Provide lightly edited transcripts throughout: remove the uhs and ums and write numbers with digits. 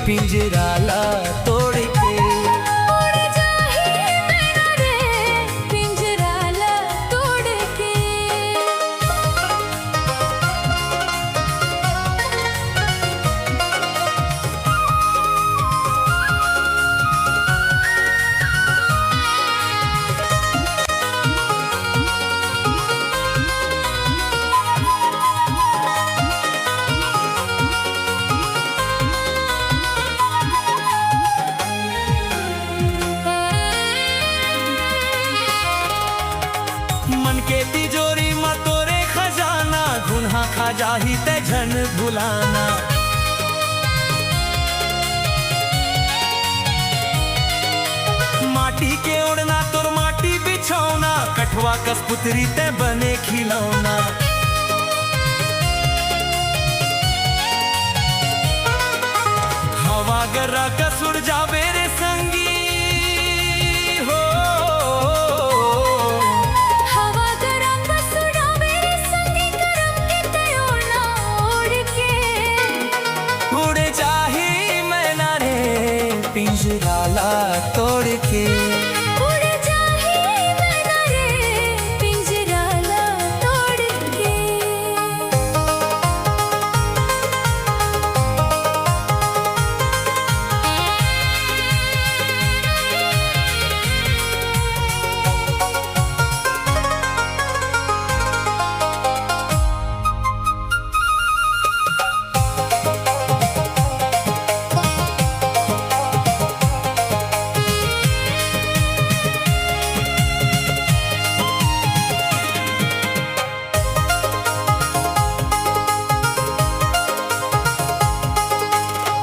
पिंजरा ला तोड़ के। उड़ जाही मैना रे पिंजरा ला तोड़ के। मन के तिजोरी में तोरे खजाना, गुन्हा खा जाही ते झन भुलाना। माटी के ओढ़ना तोर माटी बिछौना, कठवा कसपुतरी ते बने खिलौना। हवा गर्रा कसुर जावे रे संगी हो। हवा गरम बसुड़ा मेरे संगी करम के ते ओढ़ना ओढ़ के। उड़ जाही मैना रे पिंजरा ला तोड़ के। उड़ जाही मैना रे पिंजरा ला तोड़ के।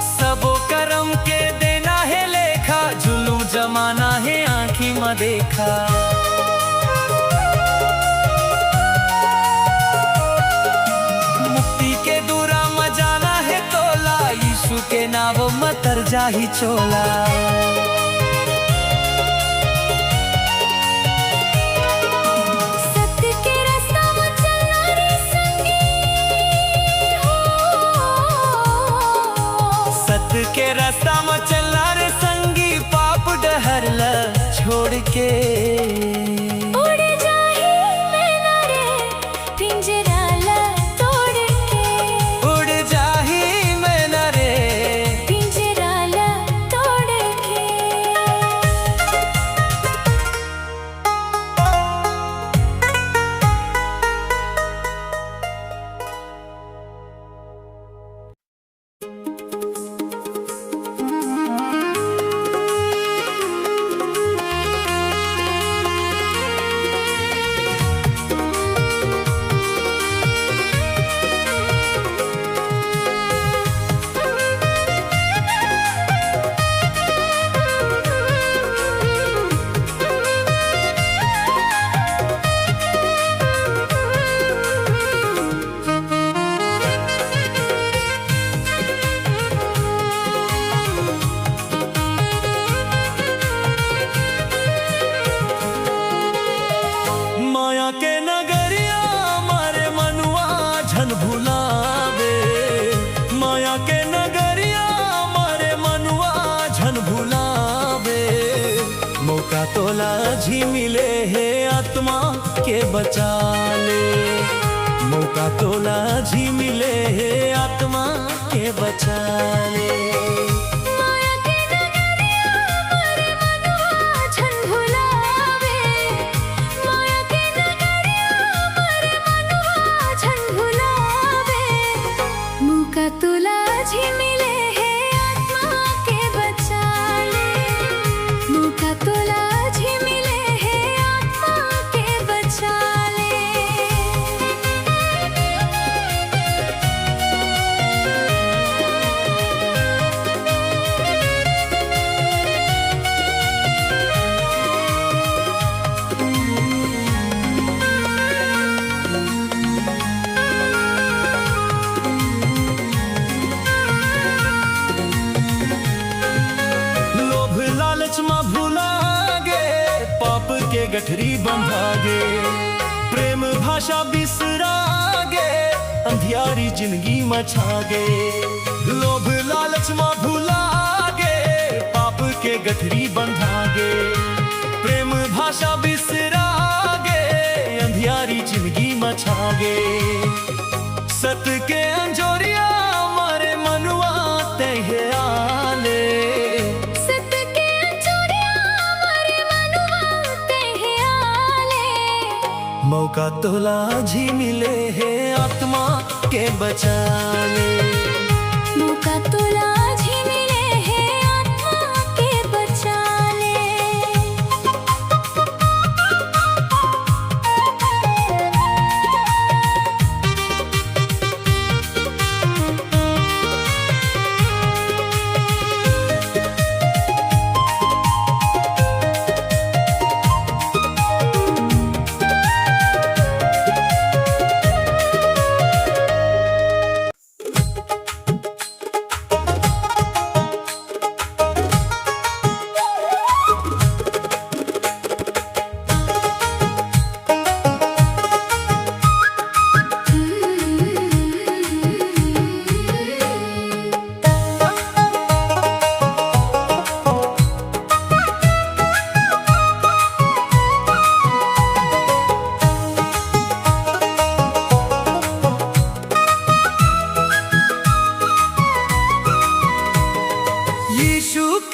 सबो करम के देना है लेखा, जुलूम जमाना है आँखी में देखा। मुक्ति के दूरा में जाना है तोला, यीशु के नाव में तर जाही चोला। सत्य के रास्ता में चलना रे संगी हो। सत्य के रास्ता में चलना रे संगी, पाप डहर ल छोड़ के। उड़ जाही मैना रे पिंजरा ला तोड़ के। उड़ जाही मैना रे पिंजरा ला तोड़ के। माया के नगरिया मारे मनुआ झन भुलावे। माया के नगरिया मारे मनुआ झन भुलावे। मौका तोला झी मिले है आत्मा के बचा ले। मौका तोला झी मिले है आत्मा के बचा ले। माया के नगरिया मारे मनुआ झन भुलावे। माया के नगरिया मारे मनुआ झन भुलावे। मौका तोला झी मिले है आत्मा के बचा ले। मौका तोला झी मिले है आत्मा के बचा ले। गठरी बंधागे, प्रेम भाषा बिसरागे, अंधियारी जिंदगी मचागे, लोभ लालच में भुला गठरी बंधागे। प्रेम भाषा बिसरागे, अंधियारी जिंदगी मछागे। सत के अंजोरिया मारे मनुआ तहे आले। सत के अंजोरिया मारे मनुआ तहे आले। मौका तोला जी मिले है आत्मा के बचा ले। मौका तोला जी मिले है आत्मा के बचा ले।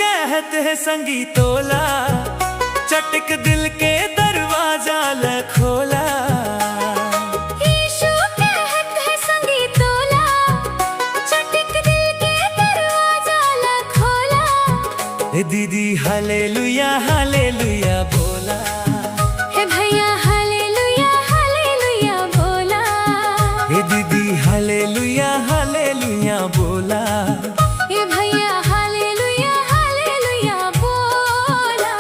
कहते हैं संगी तोला, चटक दिल के दरवाजा ल खोला। यीशु कहते हैं संगी तोला, चटक दिल के दरवाजा ल खोला। ए दीदी हालेलुया हालेलुया बोला। हे भैया हालेलुया हालेलुया बोला। ए दीदी हालेलुया हालेलुया बोला। हे भैया हालेलुया हालेलुया बोला।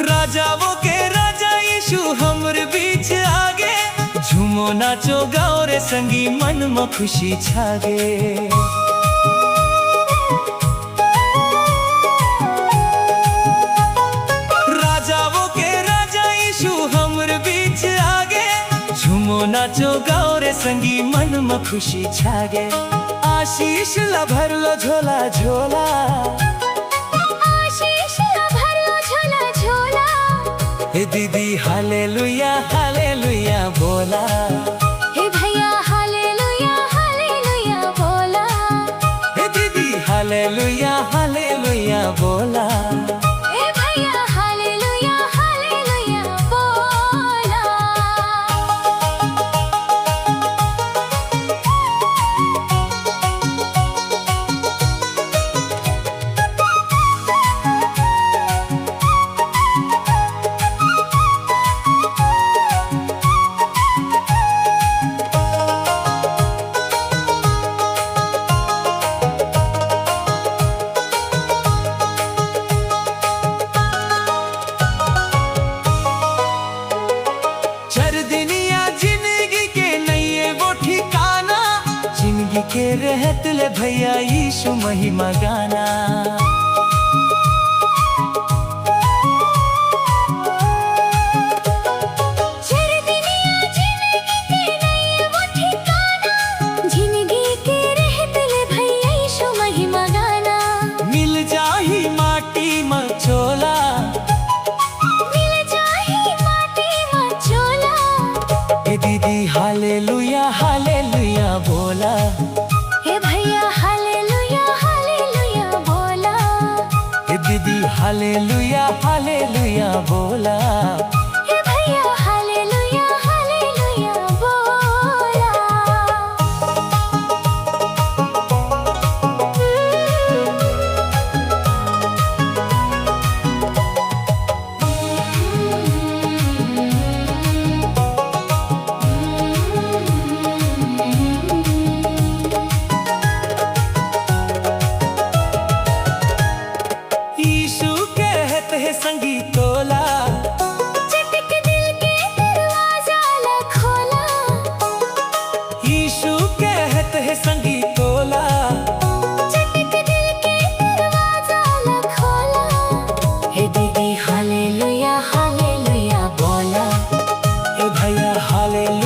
राजाओं के राजा यीशु हमर बीच आगे। झूमो नाचो गाओ रे संगी मन में खुशी छागे। राजाओं के राजा यीशु हमर बीच आगे। झूमो नाचो गाओ रे संगी मन में खुशी छागे। आशीष ला भर लो झोला झोला। हे दीदी हालेलुया हालेलुया बोला। हे भैया हालेलुया हालेलुया बोला। हे दीदी हालेलुया हालेलुया बोला। हे भैया हालेलुया हालेलुया बोला। के रहत ले भैया यीशु महिमा गाना। जिंदगी के रहत ले भैया यीशु महिमा गाना। मिल जाही माटी मचोला। मिल जाही माटी मचोला। ए दीदी हालेलुया हालेलुया बोला। हे भैया हालेलुया हालेलुया बोला। हे दीदी हालेलुया हालेलुया बोला। हे भैया हालेलुया हालेलुया बोला। यीशु कहत है संगी तोला, चटक दिल के दरवाजा ला खोला। यीशु कहत है संगी तोला, चटक दिल के दरवाजा ला खोला। हे दीदी हालेलुया हालेलुया बोला। ए भैया हालेलुया